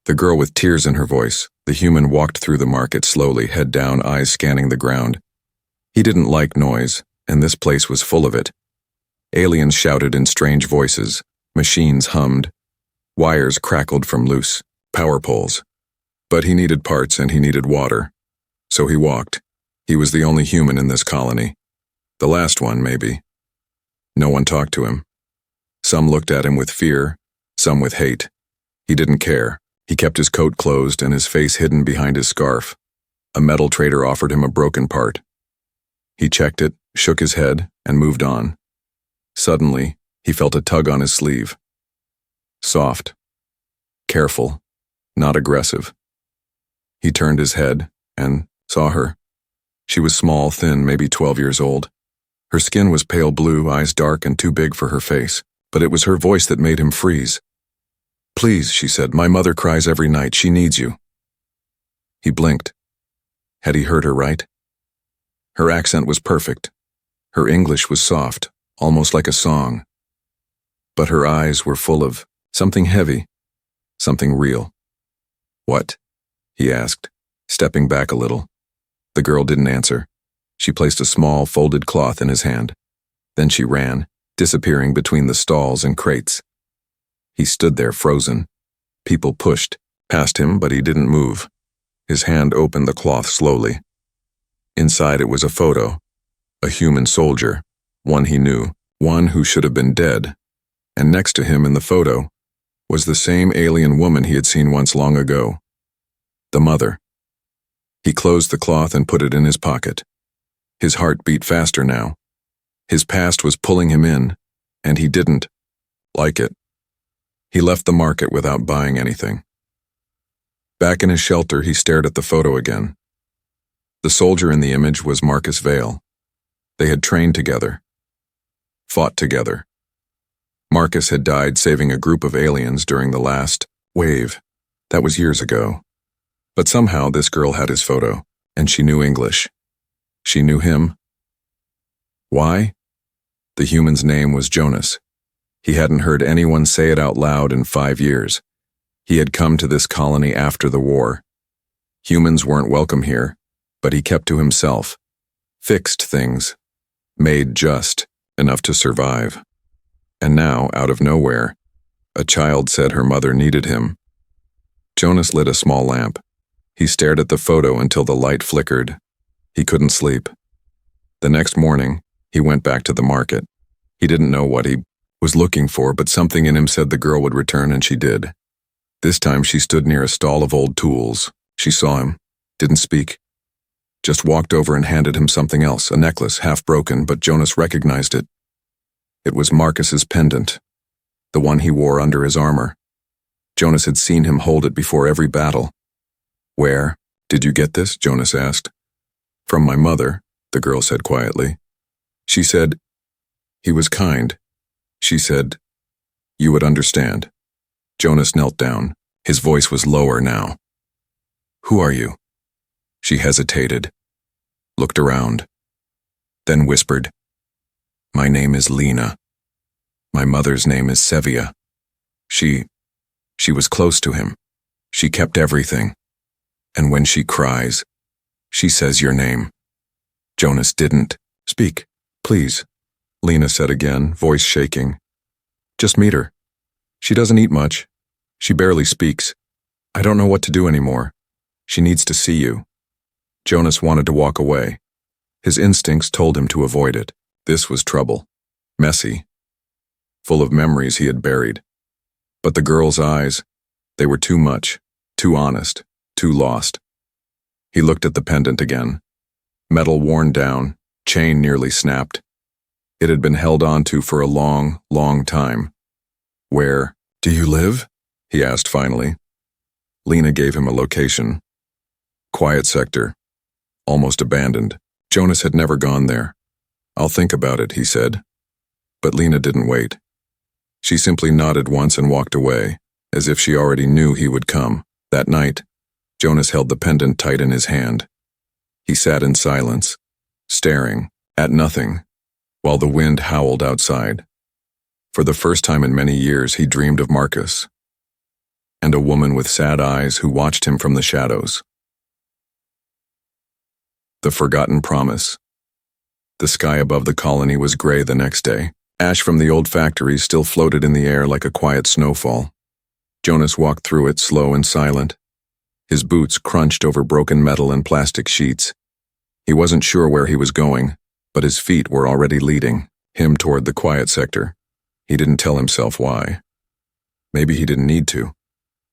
The girl with tears in her voice, the human, walked through the market slowly, head down, eyes scanning the ground. He didn't like noise, and this place was full of it. Aliens shouted in strange voices, machines hummed, wires crackled from loose power poles. But he needed parts and he needed water. So he walked. He was the only human in this colony. The last one, maybe. No one talked to him. Some looked at him with fear, some with hate. He didn't care. He kept his coat closed and his face hidden behind his scarf. A metal trader offered him a broken part. He checked it, shook his head, and moved on. Suddenly, he felt a tug on his sleeve. Soft. Careful. Not aggressive. He turned his head and saw her. She was small, thin, maybe 12 years old. Her skin was pale blue, eyes dark and too big for her face, but it was her voice that made him freeze. "Please," she said, "my mother cries every night. She needs you." He blinked. Had he heard her right? Her accent was perfect. Her English was soft, almost like a song. But her eyes were full of something heavy, something real. "What?" he asked, stepping back a little. The girl didn't answer. She placed a small, folded cloth in his hand. Then she ran, disappearing between the stalls and crates. He stood there frozen. People pushed past him, but he didn't move. His hand opened the cloth slowly. Inside it was a photo. A human soldier, one he knew, one who should have been dead. And next to him in the photo was the same alien woman he had seen once long ago. The mother. He closed the cloth and put it in his pocket. His heart beat faster now. His past was pulling him in, and he didn't like it. He left the market without buying anything. Back in his shelter, he stared at the photo again. The soldier in the image was Marcus Vale. They had trained together, fought together. Marcus had died saving a group of aliens during the last wave. That was years ago. But somehow this girl had his photo, and she knew English. She knew him. Why? The human's name was Jonas. He hadn't heard anyone say it out loud in 5 years. He had come to this colony after the war. Humans weren't welcome here, but he kept to himself, fixed things, made just enough to survive. And now, out of nowhere, a child said her mother needed him. Jonas lit a small lamp. He stared at the photo until the light flickered. He couldn't sleep. The next morning, he went back to the market. He didn't know what he was looking for, but something in him said the girl would return, and she did. This time she stood near a stall of old tools. She saw him, didn't speak, just walked over and handed him something else, a necklace, half broken, but Jonas recognized it. It was Marcus's pendant, the one he wore under his armor. Jonas had seen him hold it before every battle. "Where did you get this?" Jonas asked. "From my mother," the girl said quietly. She said, "He was kind." She said, "You would understand." Jonas knelt down. His voice was lower now. "Who are you?" She hesitated, looked around, then whispered, "My name is Lena. My mother's name is Sevia. She was close to him. She kept everything. And when she cries, she says your name." Jonas didn't. "Speak, please," Lena said again, voice shaking. "Just meet her. She doesn't eat much. She barely speaks. I don't know what to do anymore. She needs to see you." Jonas wanted to walk away. His instincts told him to avoid it. This was trouble. Messy. Full of memories he had buried. But the girl's eyes, they were too much, too honest, too lost. He looked at the pendant again. Metal worn down, chain nearly snapped. It had been held onto for a long, long time. "Where do you live?" he asked finally. Lena gave him a location. Quiet sector. Almost abandoned. Jonas had never gone there. "I'll think about it," he said. But Lena didn't wait. She simply nodded once and walked away, as if she already knew he would come. That night, Jonas held the pendant tight in his hand. He sat in silence, staring at nothing, while the wind howled outside. For the first time in many years, he dreamed of Marcus. and a woman with sad eyes who watched him from the shadows. The Forgotten Promise. The sky above the colony was gray the next day. Ash from the old factories still floated in the air like a quiet snowfall. Jonas walked through it slow and silent. His boots crunched over broken metal and plastic sheets. He wasn't sure where he was going, but his feet were already leading him toward the quiet sector. He didn't tell himself why. Maybe he didn't need to.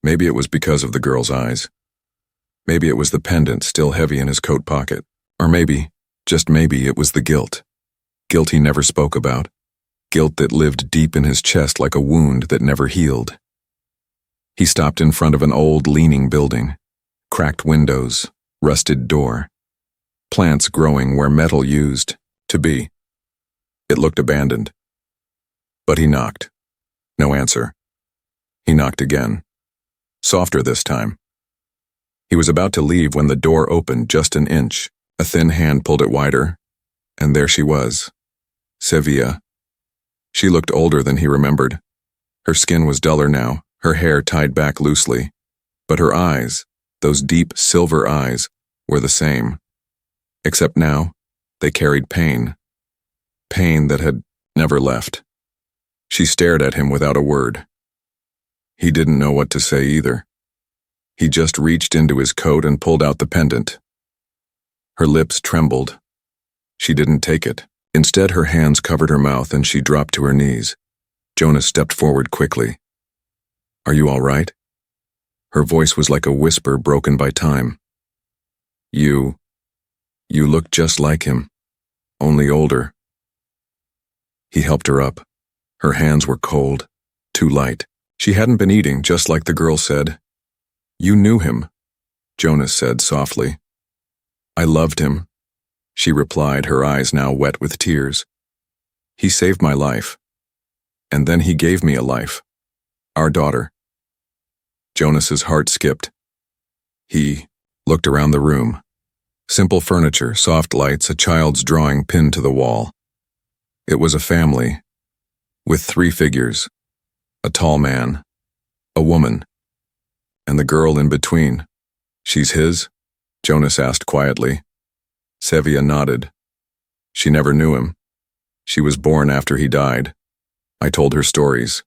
Maybe it was because of the girl's eyes. Maybe it was the pendant still heavy in his coat pocket. Or maybe, just maybe, it was the guilt. Guilt he never spoke about. Guilt that lived deep in his chest like a wound that never healed. He stopped in front of an old, leaning building. Cracked windows, rusted door. Plants growing where metal used to be. It looked abandoned. But he knocked. No answer. He knocked again. Softer this time. He was about to leave when the door opened just an inch. A thin hand pulled it wider, and there she was. Sevilla. She looked older than he remembered. Her skin was duller now, her hair tied back loosely. But her eyes, those deep silver eyes, were the same. Except now, they carried pain. Pain that had never left. She stared at him without a word. He didn't know what to say either. He just reached into his coat and pulled out the pendant. Her lips trembled. She didn't take it. Instead, her hands covered her mouth and she dropped to her knees. Jonas stepped forward quickly. "Are you all right?" Her voice was like a whisper broken by time. You look just like him, only older." He helped her up. Her hands were cold, too light. She hadn't been eating, just like the girl said. "You knew him," Jonas said softly. "I loved him," she replied, her eyes now wet with tears. "He saved my life. And then he gave me a life. Our daughter." Jonas's heart skipped. He looked around the room. Simple furniture, soft lights, a child's drawing pinned to the wall. It was a family, with 3 figures, a tall man, a woman, and the girl in between. "She's his?" Jonas asked quietly. Sevilla nodded. "She never knew him. She was born after he died. I told her stories,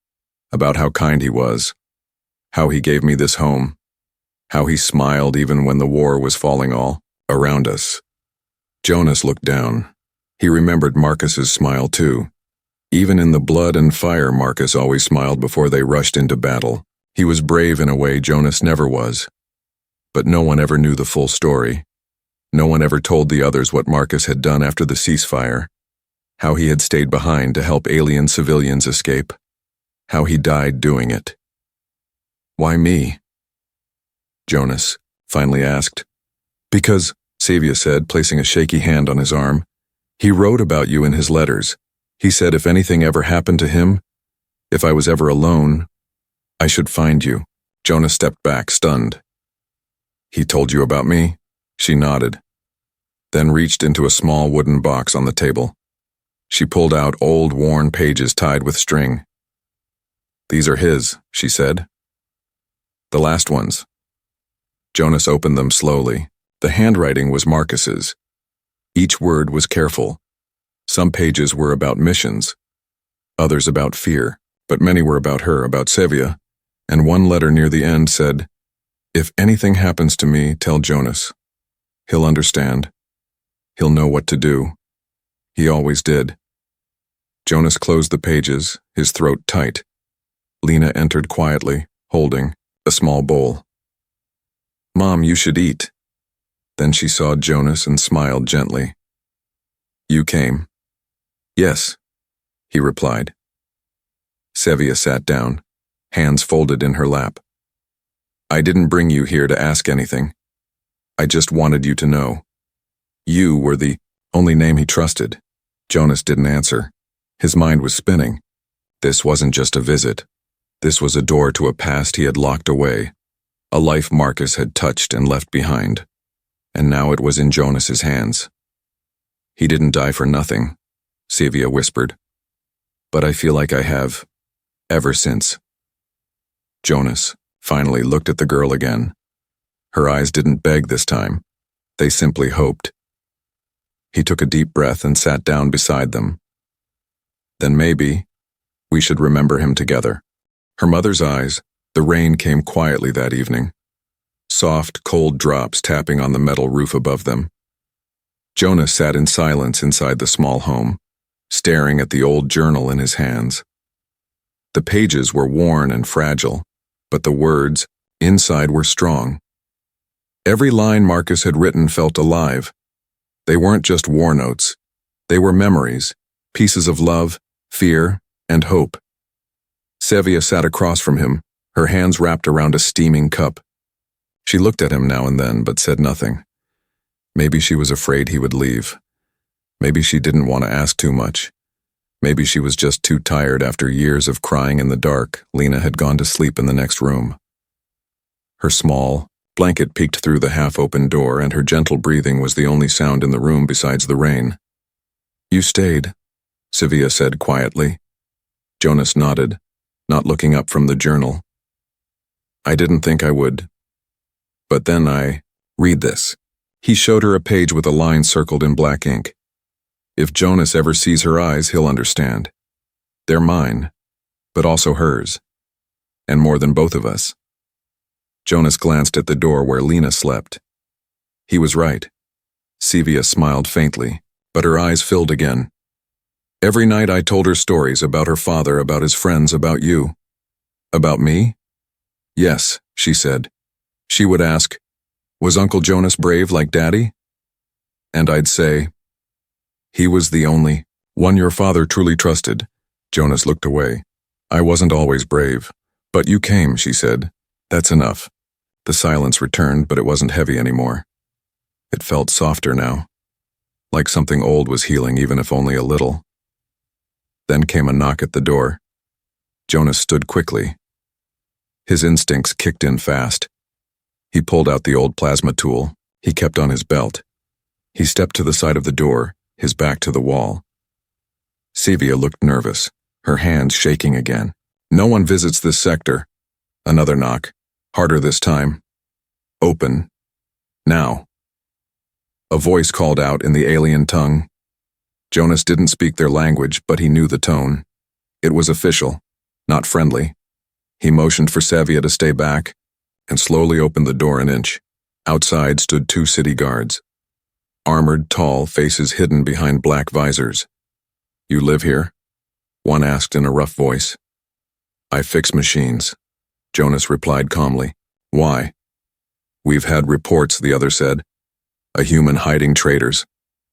about how kind he was, how he gave me this home, how he smiled even when the war was falling all around us." Jonas looked down. He remembered Marcus's smile too. Even in the blood and fire, Marcus always smiled before they rushed into battle. He was brave in a way Jonas never was. But no one ever knew the full story. No one ever told the others what Marcus had done after the ceasefire, how he had stayed behind to help alien civilians escape, how he died doing it. "Why me?" Jonas finally asked. "Because," Sevilla said, placing a shaky hand on his arm, "he wrote about you in his letters. He said if anything ever happened to him, if I was ever alone, I should find you." Jonas stepped back, stunned. "He told you about me?" She nodded, then reached into a small wooden box on the table. She pulled out old, worn pages tied with string. "These are his," she said. "The last ones." Jonas opened them slowly. The handwriting was Marcus's. Each word was careful. Some pages were about missions, others about fear, but many were about her, about Sevilla, and one letter near the end said, "If anything happens to me, tell Jonas. He'll understand. He'll know what to do. He always did." Jonas closed the pages, his throat tight. Lena entered quietly, holding a small bowl. "Mom, you should eat." Then she saw Jonas and smiled gently. "You came?" "Yes," he replied. Sevilla sat down, hands folded in her lap. "I didn't bring you here to ask anything. I just wanted you to know. You were the only name he trusted." Jonas didn't answer. His mind was spinning. This wasn't just a visit. This was a door to a past he had locked away, a life Marcus had touched and left behind. And now it was in Jonas's hands. "He didn't die for nothing," Sevilla whispered. "But I feel like I have, ever since." Jonas finally looked at the girl again. Her eyes didn't beg this time. They simply hoped. He took a deep breath and sat down beside them. Then maybe we should remember him together. Her mother's eyes, the rain came quietly that evening. Soft, cold drops tapping on the metal roof above them. Jonas sat in silence inside the small home, staring at the old journal in his hands. The pages were worn and fragile, but the words inside were strong. Every line Marcus had written felt alive. They weren't just war notes. They were memories, pieces of love, fear, and hope. Sevia sat across from him, her hands wrapped around a steaming cup. She looked at him now and then, but said nothing. Maybe she was afraid he would leave. Maybe she didn't want to ask too much. Maybe she was just too tired after years of crying in the dark. Lena had gone to sleep in the next room. Her small blanket peeked through the half-open door, and her gentle breathing was the only sound in the room besides the rain. "You stayed," Sevia said quietly. Jonas nodded, not looking up from the journal. "I didn't think I would. But then read this." He showed her a page with a line circled in black ink. "If Jonas ever sees her eyes, he'll understand. They're mine, but also hers. And more than both of us." Jonas glanced at the door where Lena slept. He was right. Sevia smiled faintly, but her eyes filled again. "Every night I told her stories about her father, about his friends, about you." "About me?" "Yes," she said. She would ask, "Was Uncle Jonas brave like Daddy?" And I'd say, "He was the only one your father truly trusted." Jonas looked away. "I wasn't always brave. But you came," she said. "That's enough." The silence returned, but it wasn't heavy anymore. It felt softer now, like something old was healing, even if only a little. Then came a knock at the door. Jonas stood quickly. His instincts kicked in fast. He pulled out the old plasma tool he kept on his belt. He stepped to the side of the door, his back to the wall. Sevia looked nervous, her hands shaking again. "No one visits this sector." Another knock, harder this time. "Open. Now." A voice called out in the alien tongue. Jonas didn't speak their language, but he knew the tone. It was official, not friendly. He motioned for Sevia to stay back, and slowly opened the door an inch. Outside stood 2 city guards. Armored, tall, faces hidden behind black visors. "You live here?" one asked in a rough voice. "I fix machines," Jonas replied calmly. "Why?" "We've had reports," the other said. "A human hiding traitors.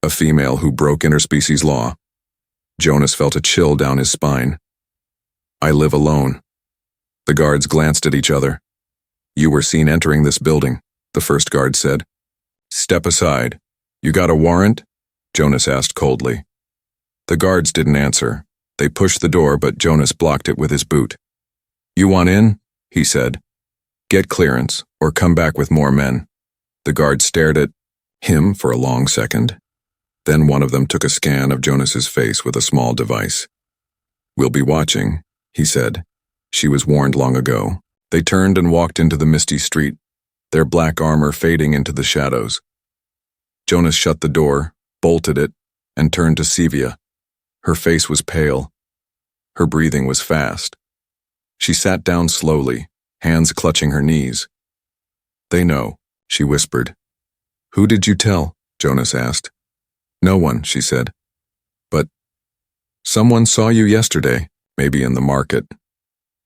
A female who broke interspecies law." Jonas felt a chill down his spine. "I live alone." The guards glanced at each other. "You were seen entering this building," the first guard said. "Step aside." "You got a warrant?" Jonas asked coldly. The guards didn't answer. They pushed the door, but Jonas blocked it with his boot. "You want in?" he said. "Get clearance, or come back with more men." The guard stared at him for a long second. Then one of them took a scan of Jonas's face with a small device. "We'll be watching," he said. She was warned long ago. They turned and walked into the misty street, their black armor fading into the shadows. Jonas shut the door, bolted it, and turned to Sevia. Her face was pale. Her breathing was fast. She sat down slowly, hands clutching her knees. "They know," she whispered. "Who did you tell?" Jonas asked. "No one," she said. "But someone saw you yesterday, maybe in the market."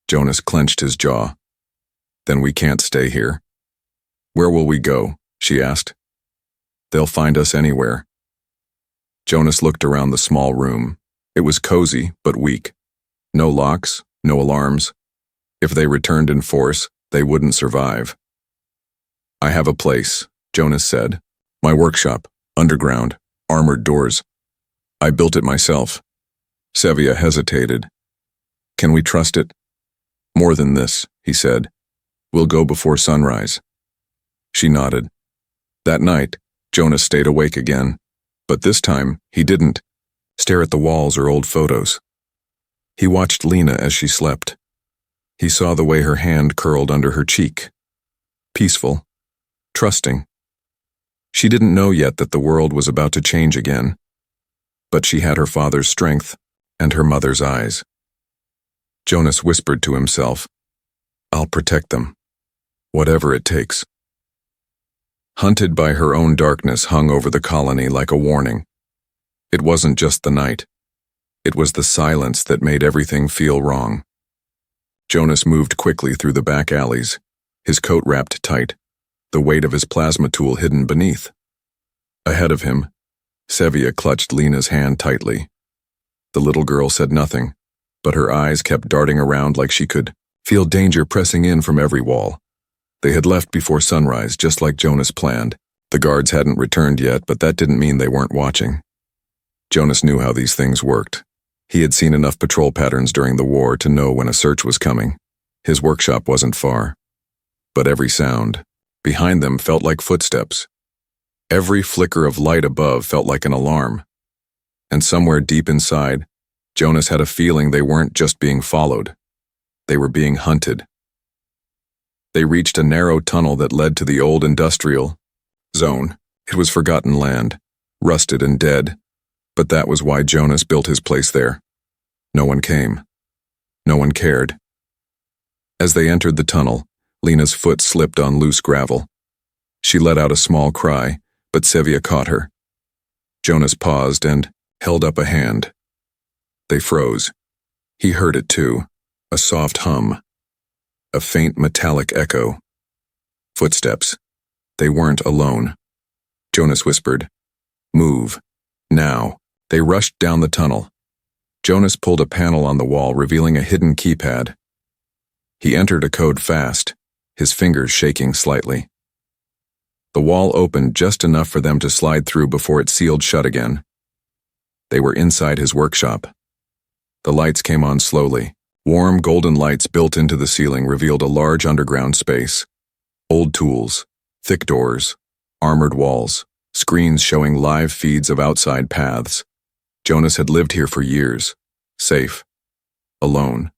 Jonas clenched his jaw. "Then we can't stay here." "Where will we go?" she asked. "They'll find us anywhere." Jonas looked around the small room. It was cozy, but weak. No locks, no alarms. If they returned in force, they wouldn't survive. "I have a place," Jonas said. "My workshop, underground, armored doors. I built it myself." Sevia hesitated. "Can we trust it?" "More than this," he said. "We'll go before sunrise." She nodded. That night, Jonas stayed awake again, but this time he didn't stare at the walls or old photos. He watched Lena as she slept. He saw the way her hand curled under her cheek. Peaceful, trusting. She didn't know yet that the world was about to change again, but she had her father's strength and her mother's eyes. Jonas whispered to himself, "I'll protect them, whatever it takes." Hunted by her own darkness hung over the colony like a warning. It wasn't just the night. It was the silence that made everything feel wrong. Jonas moved quickly through the back alleys, his coat wrapped tight, the weight of his plasma tool hidden beneath. Ahead of him, Sevia clutched Lena's hand tightly. The little girl said nothing, but her eyes kept darting around like she could feel danger pressing in from every wall. They had left before sunrise, just like Jonas planned. The guards hadn't returned yet, but that didn't mean they weren't watching. Jonas knew how these things worked. He had seen enough patrol patterns during the war to know when a search was coming. His workshop wasn't far. But every sound behind them felt like footsteps. Every flicker of light above felt like an alarm. And somewhere deep inside, Jonas had a feeling they weren't just being followed. They were being hunted. They reached a narrow tunnel that led to the old industrial zone. It was forgotten land, rusted and dead, but that was why Jonas built his place there. No one came. No one cared. As they entered the tunnel, Lena's foot slipped on loose gravel. She let out a small cry, but Sevia caught her. Jonas paused and held up a hand. They froze. He heard it too, a soft hum, a faint metallic echo. Footsteps. They weren't alone. Jonas whispered, "Move. Now." They rushed down the tunnel. Jonas pulled a panel on the wall, revealing a hidden keypad. He entered a code fast, his fingers shaking slightly. The wall opened just enough for them to slide through before it sealed shut again. They were inside his workshop. The lights came on slowly. Warm golden lights built into the ceiling revealed a large underground space. Old tools, thick doors, armored walls, screens showing live feeds of outside paths. Jonas had lived here for years, safe, alone,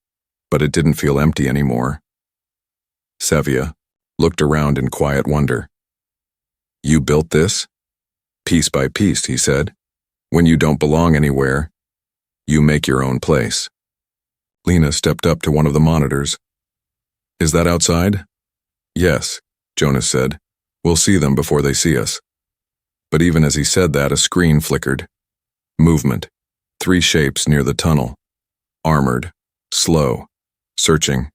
but it didn't feel empty anymore. Sevia looked around in quiet wonder. "You built this?" "Piece by piece," he said. "When you don't belong anywhere, you make your own place." Lena stepped up to one of the monitors. "Is that outside?" "Yes," Jonas said. "We'll see them before they see us." But even as he said that, a screen flickered. Movement. 3 shapes near the tunnel. Armored. Slow. Searching.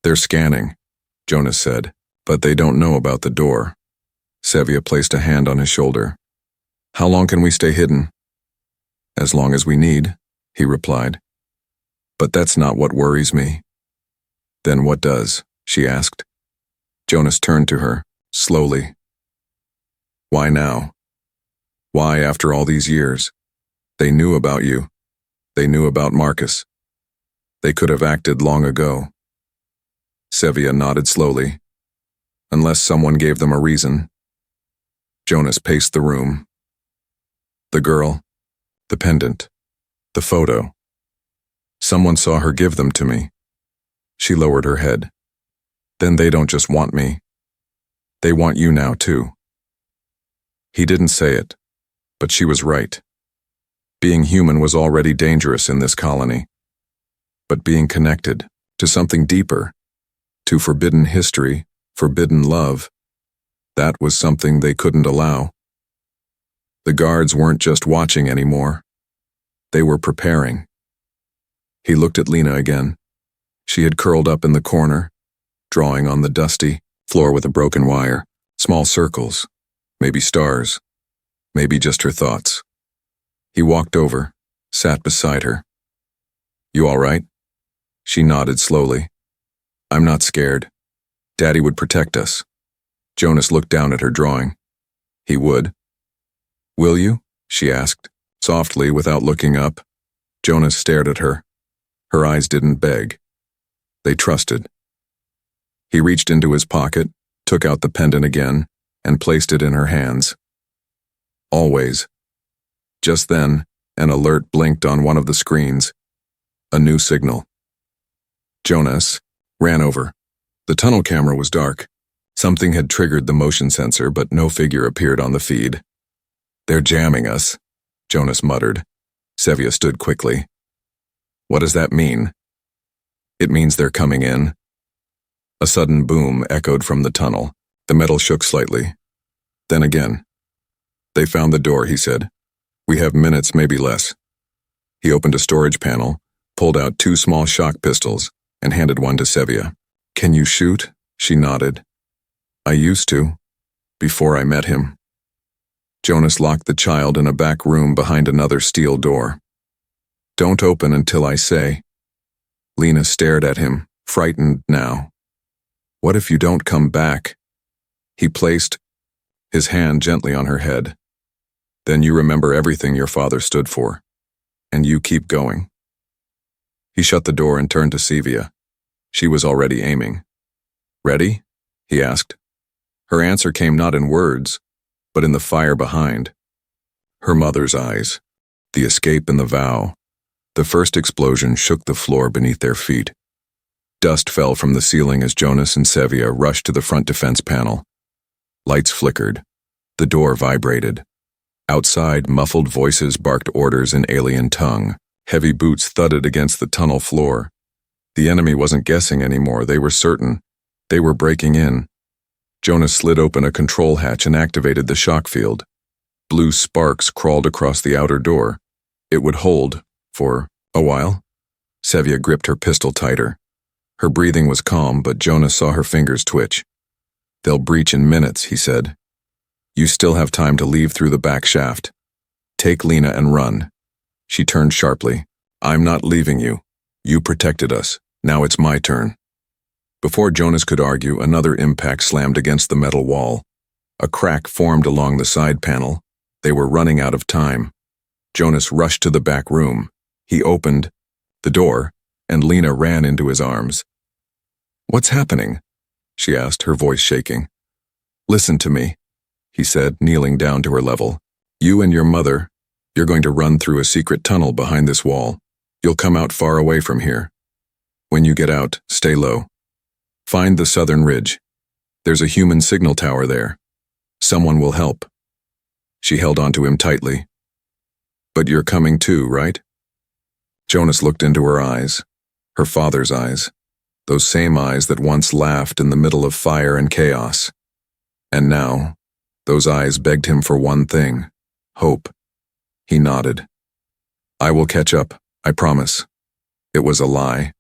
"They're scanning," Jonas said, "but they don't know about the door." Sevia placed a hand on his shoulder. "How long can we stay hidden?" "As long as we need," he replied. "But that's not what worries me." "Then what does?" she asked. Jonas turned to her, slowly. "Why now? Why after all these years? They knew about you. They knew about Marcus. They could have acted long ago." Sevia nodded slowly. "Unless someone gave them a reason." Jonas paced the room. The girl, the pendant, the photo. Someone saw her give them to me. She lowered her head. "Then they don't just want me. They want you now too." He didn't say it, but she was right. Being human was already dangerous in this colony. But being connected to something deeper, to forbidden history, forbidden love, that was something they couldn't allow. The guards weren't just watching anymore. They were preparing. He looked at Lena again. She had curled up in the corner, drawing on the dusty floor with a broken wire, small circles, maybe stars, maybe just her thoughts. He walked over, sat beside her. "You all right?" She nodded slowly. "I'm not scared. Daddy would protect us." Jonas looked down at her drawing. "He would." "Will you?" she asked, softly without looking up. Jonas stared at her. Her eyes didn't beg. They trusted. He reached into his pocket, took out the pendant again, and placed it in her hands. "Always." Just then, an alert blinked on one of the screens. A new signal. "Jonas, Ran over. The tunnel camera was dark. Something had triggered the motion sensor, but no figure appeared on the feed. "They're jamming us," Jonas muttered. Sevia stood quickly. "What does that mean?" "It means they're coming in." A sudden boom echoed from the tunnel. The metal shook slightly. Then again. "They found the door," he said. "We have minutes, maybe less." He opened a storage panel, pulled out 2 small shock pistols, and handed one to Sevia. "Can you shoot?" She nodded. "I used to, before I met him." Jonas locked the child in a back room behind another steel door. "Don't open until I say." Lena stared at him, frightened now. "What if you don't come back?" He placed his hand gently on her head. "Then you remember everything your father stood for, and you keep going." He shut the door and turned to Sevia. She was already aiming. "Ready?" he asked. Her answer came not in words, but in the fire behind. Her mother's eyes, the escape and the vow. The first explosion shook the floor beneath their feet. Dust fell from the ceiling as Jonas and Sevia rushed to the front defense panel. Lights flickered. The door vibrated. Outside, muffled voices barked orders in alien tongue. Heavy boots thudded against the tunnel floor. The enemy wasn't guessing anymore. They were certain. They were breaking in. Jonas slid open a control hatch and activated the shock field. Blue sparks crawled across the outer door. It would hold, for a while. Sevia gripped her pistol tighter. Her breathing was calm, but Jonas saw her fingers twitch. "They'll breach in minutes," he said. "You still have time to leave through the back shaft. Take Lena and run." She turned sharply. "I'm not leaving you. You protected us. Now it's my turn." Before Jonas could argue, another impact slammed against the metal wall. A crack formed along the side panel. They were running out of time. Jonas rushed to the back room. He opened the door, and Lena ran into his arms. "What's happening?" she asked, her voice shaking. "Listen to me," he said, kneeling down to her level. "You and your mother, you're going to run through a secret tunnel behind this wall. You'll come out far away from here. When you get out, stay low. Find the southern ridge. There's a human signal tower there. Someone will help." She held onto him tightly. "But you're coming too, right?" Jonas looked into her eyes, her father's eyes, those same eyes that once laughed in the middle of fire and chaos. And now, those eyes begged him for one thing: hope. He nodded. "I will catch up, I promise." It was a lie,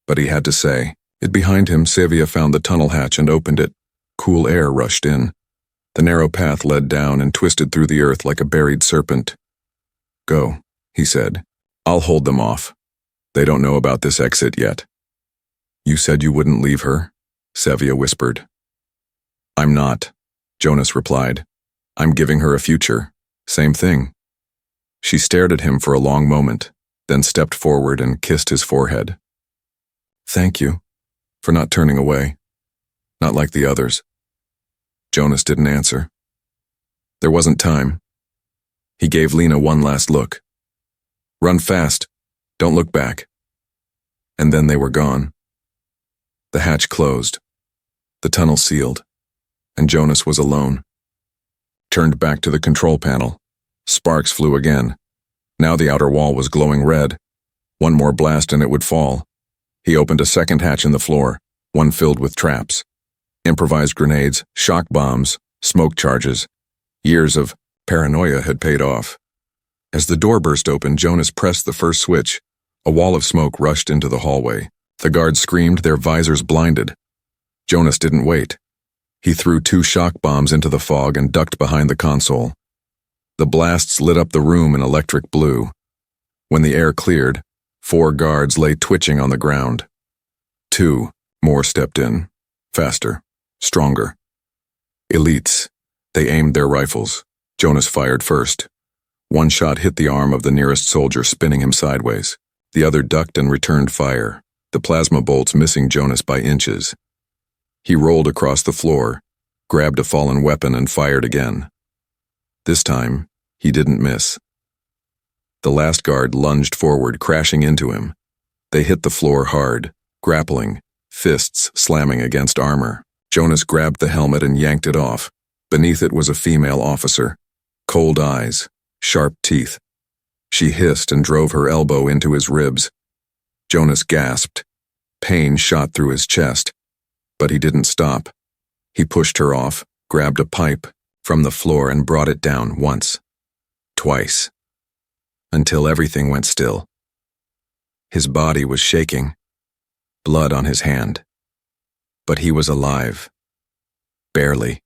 but he had to say it. Behind him, Sevia found the tunnel hatch and opened it. Cool air rushed in. The narrow path led down and twisted through the earth like a buried serpent. "Go," he said. "I'll hold them off. They don't know about this exit yet." "You said you wouldn't leave her," Sevia whispered. "I'm not," Jonas replied. "I'm giving her a future. Same thing." She stared at him for a long moment, then stepped forward and kissed his forehead. "Thank you for not turning away. Not like the others." Jonas didn't answer. There wasn't time. He gave Lena one last look. "Run fast. Don't look back." And then they were gone. The hatch closed. The tunnel sealed. And Jonas was alone. Turned back to the control panel. Sparks flew again. Now the outer wall was glowing red. One more blast and it would fall. He opened a second hatch in the floor, one filled with traps. Improvised grenades, shock bombs, smoke charges. Years of paranoia had paid off. As the door burst open, Jonas pressed the first switch. A wall of smoke rushed into the hallway. The guards screamed, their visors blinded. Jonas didn't wait. He threw 2 shock bombs into the fog and ducked behind the console. The blasts lit up the room in electric blue. When the air cleared, 4 guards lay twitching on the ground. 2 more stepped in. Faster. Stronger. Elites. They aimed their rifles. Jonas fired first. One shot hit the arm of the nearest soldier, spinning him sideways. The other ducked and returned fire, the plasma bolts missing Jonas by inches. He rolled across the floor, grabbed a fallen weapon and fired again. This time, he didn't miss. The last guard lunged forward, crashing into him. They hit the floor hard, grappling, fists slamming against armor. Jonas grabbed the helmet and yanked it off. Beneath it was a female officer. Cold eyes, sharp teeth. She hissed and drove her elbow into his ribs. Jonas gasped. Pain shot through his chest. But he didn't stop. He pushed her off, grabbed a pipe from the floor and brought it down once, twice, until everything went still. His body was shaking, blood on his hand. But he was alive. Barely.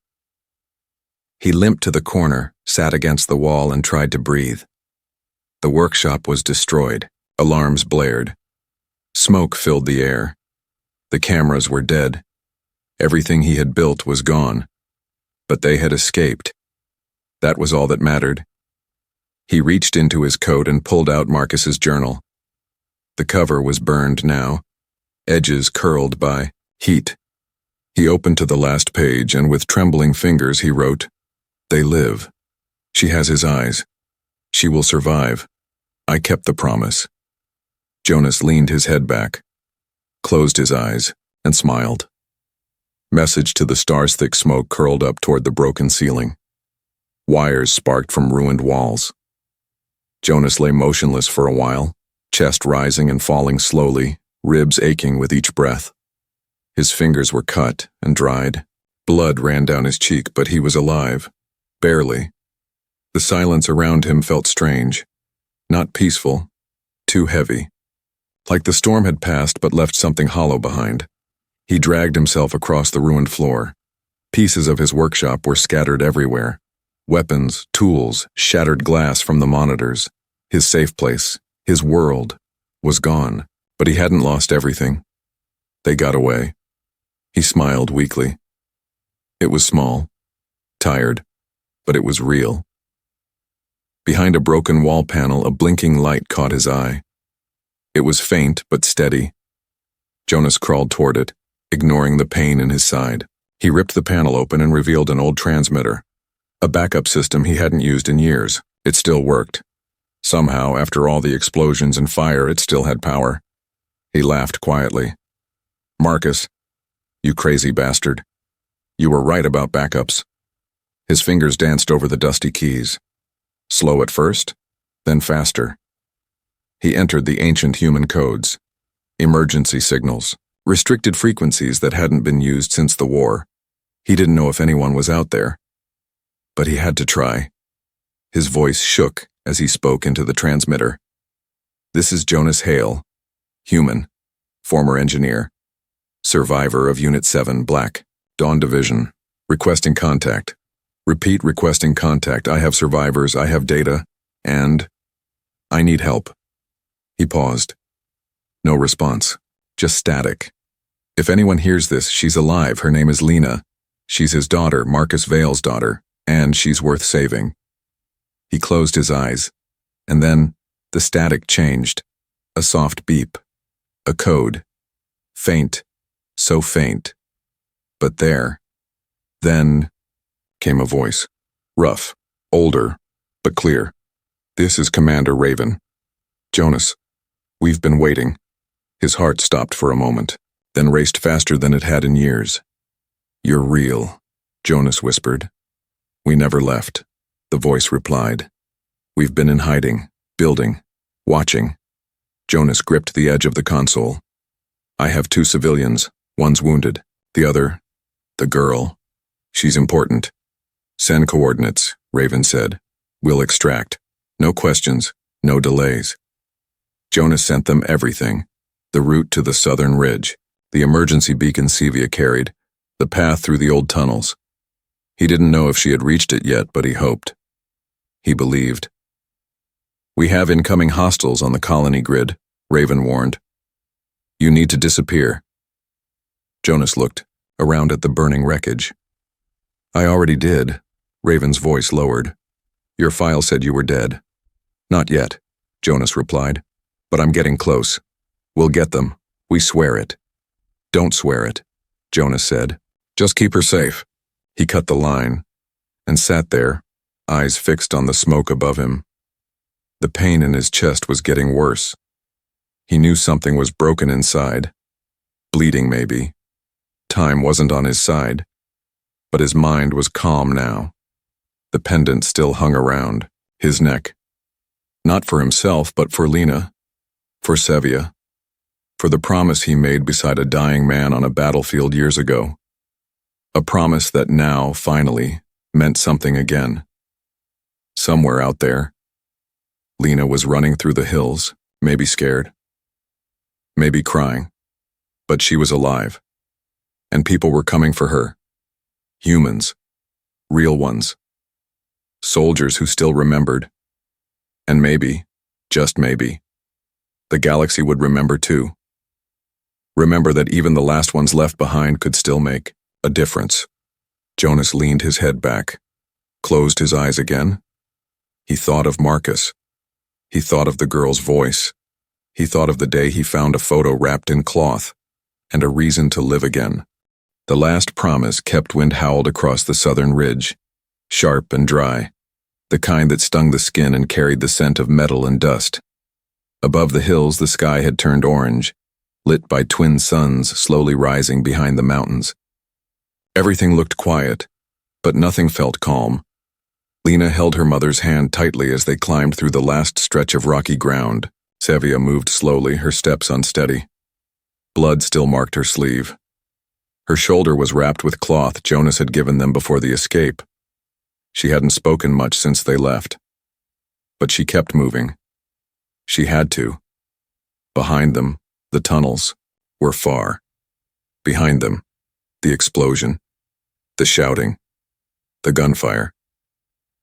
He limped to the corner, sat against the wall and tried to breathe. The workshop was destroyed. Alarms blared. Smoke filled the air. The cameras were dead. Everything he had built was gone. But they had escaped. That was all that mattered. He reached into his coat and pulled out Marcus's journal. The cover was burned now, edges curled by heat. He opened to the last page and with trembling fingers he wrote, "They live. She has his eyes. She will survive. I kept the promise." Jonas leaned his head back, closed his eyes, and smiled. Message to the stars. Thick smoke curled up toward the broken ceiling. Wires sparked from ruined walls. Jonas lay motionless for a while, chest rising and falling slowly, ribs aching with each breath. His fingers were cut and dried. Blood ran down his cheek, but he was alive. Barely. The silence around him felt strange. Not peaceful. Too heavy. Like the storm had passed but left something hollow behind. He dragged himself across the ruined floor. Pieces of his workshop were scattered everywhere. Weapons, tools, shattered glass from the monitors. His safe place, his world, was gone. But he hadn't lost everything. They got away. He smiled weakly. It was small, tired, but it was real. Behind a broken wall panel, a blinking light caught his eye. It was faint but steady. Jonas crawled toward it, ignoring the pain in his side. He ripped the panel open and revealed an old transmitter. A backup system he hadn't used in years. It still worked. Somehow, after all the explosions and fire, it still had power. He laughed quietly. "Marcus, you crazy bastard. You were right about backups." His fingers danced over the dusty keys. Slow at first, then faster. He entered the ancient human codes. Emergency signals. Restricted frequencies that hadn't been used since the war. He didn't know if anyone was out there. But he had to try. His voice shook as he spoke into the transmitter. "This is Jonas Hale, human, former engineer, survivor of Unit 7 Black, Dawn Division, requesting contact. Repeat, requesting contact. I have survivors, I have data, and I need help." He paused. No response, just static. "If anyone hears this, she's alive. Her name is Lena. She's his daughter, Marcus Vale's daughter, and she's worth saving." He closed his eyes, and then the static changed. A soft beep. A code. Faint. So faint. But there. Then came a voice. Rough. Older. But clear. "This is Commander Raven. Jonas, we've been waiting." His heart stopped for a moment, then raced faster than it had in years. "You're real," Jonas whispered. "We never left," the voice replied. "We've been in hiding, building, watching." Jonas gripped the edge of the console. "I have 2 civilians. One's wounded. The other, the girl. She's important." "Send coordinates," Raven said. "We'll extract. No questions, no delays." Jonas sent them everything. The route to the southern ridge, the emergency beacon Sevia carried, the path through the old tunnels. He didn't know if she had reached it yet, but he hoped. He believed. "We have incoming hostiles on the colony grid," Raven warned. "You need to disappear." Jonas looked around at the burning wreckage. "I already did," Raven's voice lowered. "Your file said you were dead." "Not yet," Jonas replied. "But I'm getting close. We'll get them. We swear it." "Don't swear it," Jonas said. "Just keep her safe." He cut the line and sat there, eyes fixed on the smoke above him. The pain in his chest was getting worse. He knew something was broken inside. bleeding maybe. Time wasn't on his side, but his mind was calm now. The pendant still hung around his neck. Not for himself, but for Lena, for Sevia, for the promise he made beside a dying man on a battlefield years ago. A promise that now, finally, meant something again. Somewhere out there, Lena was running through the hills, maybe scared, maybe crying, but she was alive, and people were coming for her. Humans, real ones, soldiers who still remembered, and maybe, just maybe, the galaxy would remember too. Remember that even the last ones left behind could still make a difference. Jonas leaned his head back, closed his eyes again. He thought of Marcus. He thought of the girl's voice. He thought of the day he found a photo wrapped in cloth, and a reason to live again. The last promise kept wind howled across the southern ridge, sharp and dry, the kind that stung the skin and carried the scent of metal and dust. Above the hills, the sky had turned orange, lit by twin suns slowly rising behind the mountains. Everything looked quiet, but nothing felt calm. Lena held her mother's hand tightly as they climbed through the last stretch of rocky ground. Sevia moved slowly, her steps unsteady. Blood still marked her sleeve. Her shoulder was wrapped with cloth Jonas had given them before the escape. She hadn't spoken much since they left. But she kept moving. She had to. Behind them, the tunnels were far. Behind them, the explosion, the shouting, the gunfire.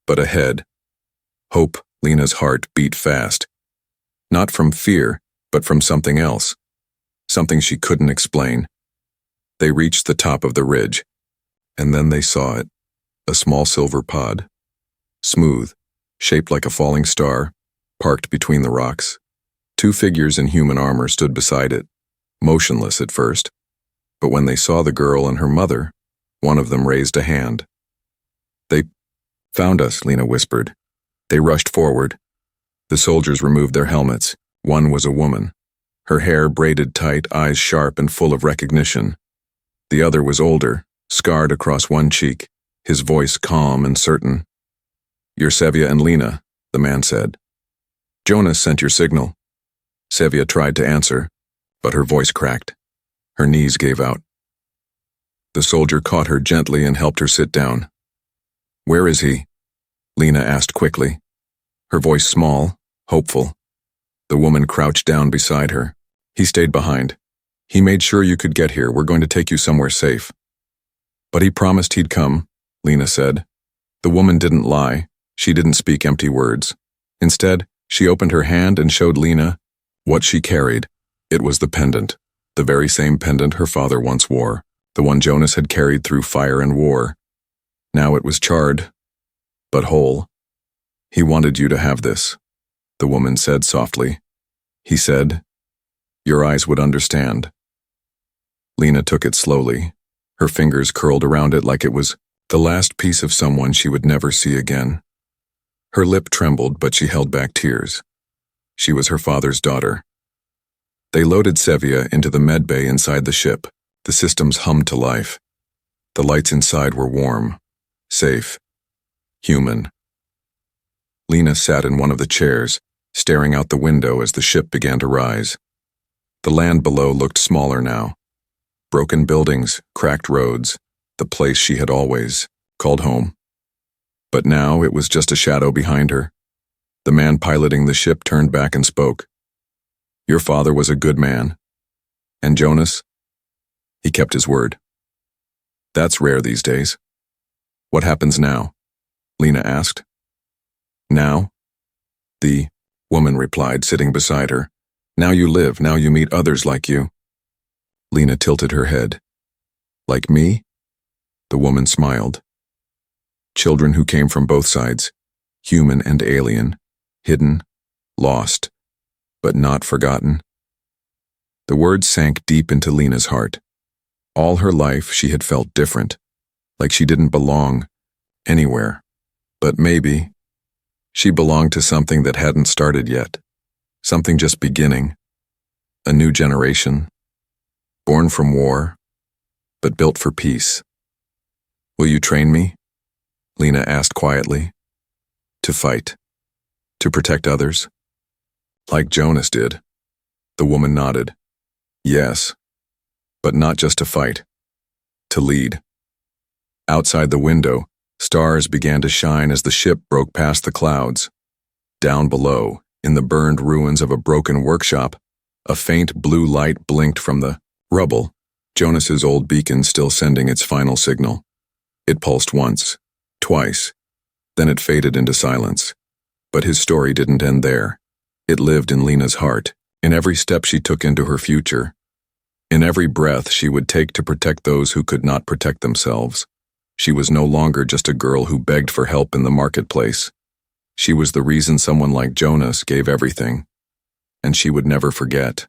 But ahead, hope. Lena's heart beat fast. Not from fear, but from something else. Something she couldn't explain. They reached the top of the ridge, and then they saw it. A small silver pod. Smooth, shaped like a falling star, parked between the rocks. Two figures in human armor stood beside it, motionless at first. But when they saw the girl and her mother, one of them raised a hand. "They found us," Lena whispered. They rushed forward. The soldiers removed their helmets. One was a woman, her hair braided tight, eyes sharp and full of recognition. The other was older, scarred across one cheek, his voice calm and certain. "You're Sevia and Lena," the man said. "Jonas sent your signal." Sevia tried to answer, but her voice cracked. Her knees gave out. The soldier caught her gently and helped her sit down. "Where is he?" Lena asked quickly, her voice small, hopeful. The woman crouched down beside her. "He stayed behind. He made sure you could get here. We're going to take you somewhere safe." "But he promised he'd come," Lena said. The woman didn't lie. She didn't speak empty words. Instead, she opened her hand and showed Lena what she carried. It was the pendant, the very same pendant her father once wore, the one Jonas had carried through fire and war. Now it was charred, but whole. "He wanted you to have this," the woman said softly. "He said your eyes would understand." Lena took it slowly, her fingers curled around it like it was the last piece of someone she would never see again. Her lip trembled, but she held back tears. She was her father's daughter. They loaded Sevia into the med bay inside the ship. The systems hummed to life. The lights inside were warm, safe, human. Lena sat in one of the chairs, staring out the window as the ship began to rise. The land below looked smaller now. Broken buildings, cracked roads, the place she had always called home. But now it was just a shadow behind her. The man piloting the ship turned back and spoke. "Your father was a good man. And Jonas? He kept his word. That's rare these days." "What happens now?" Lena asked. "Now?" The woman replied, sitting beside her. "Now you live, now you meet others like you." Lena tilted her head. "Like me?" The woman smiled. "Children who came from both sides, human and alien, hidden, lost, but not forgotten." The words sank deep into Lena's heart. All her life she had felt different, like she didn't belong anywhere. But maybe she belonged to something that hadn't started yet, something just beginning, a new generation, born from war, but built for peace. Will you train me? Lena asked quietly. To fight. To protect others? Like Jonas did. The woman nodded. Yes, but not just to fight. To lead. Outside the window, stars began to shine as the ship broke past the clouds. Down below, in the burned ruins of a broken workshop, a faint blue light blinked from the rubble, Jonas's old beacon still sending its final signal. It pulsed once, twice, then it faded into silence. But his story didn't end there. It lived in Lena's heart, in every step she took into her future, in every breath she would take to protect those who could not protect themselves. She was no longer just a girl who begged for help in the marketplace. She was the reason someone like Jonas gave everything, and she would never forget.